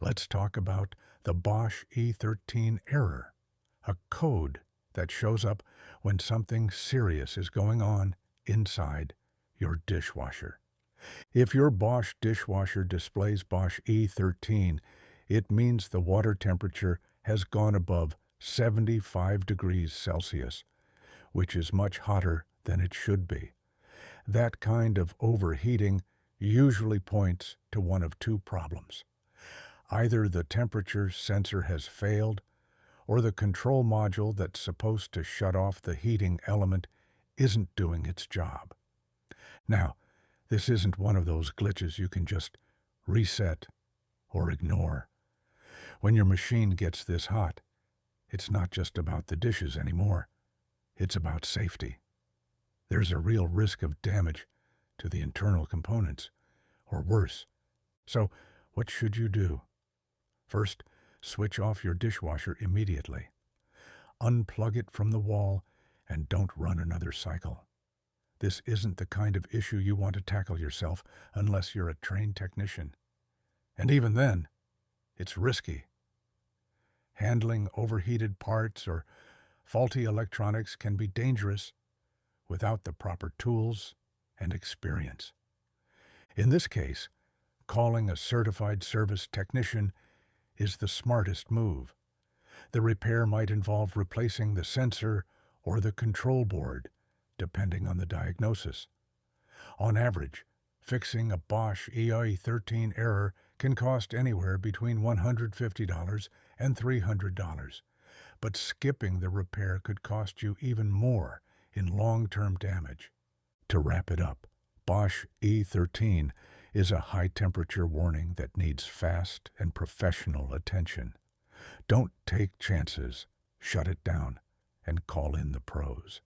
Let's talk about the Bosch E13 error, a code that shows up when something serious is going on inside your dishwasher. If your Bosch dishwasher displays Bosch E13, it means the water temperature has gone above 75 degrees Celsius, which is much hotter than it should be. That kind of overheating usually points to one of two problems. Either the temperature sensor has failed, or the control module that's supposed to shut off the heating element isn't doing its job. Now, this isn't one of those glitches you can just reset or ignore. When your machine gets this hot, it's not just about the dishes anymore. It's about safety. There's a real risk of damage to the internal components, or worse. So, what should you do? First, switch off your dishwasher immediately. Unplug it from the wall and don't run another cycle. This isn't the kind of issue you want to tackle yourself unless you're a trained technician. And even then, it's risky. Handling overheated parts or faulty electronics can be dangerous without the proper tools and experience. In this case, calling a certified service technician is the smartest move. The repair might involve replacing the sensor or the control board, depending on the diagnosis. On average, fixing a Bosch E13 error can cost anywhere between $150 and $300, but skipping the repair could cost you even more in long-term damage. To wrap it up, Bosch E13 is a high-temperature warning that needs fast and professional attention. Don't take chances, shut it down, and call in the pros.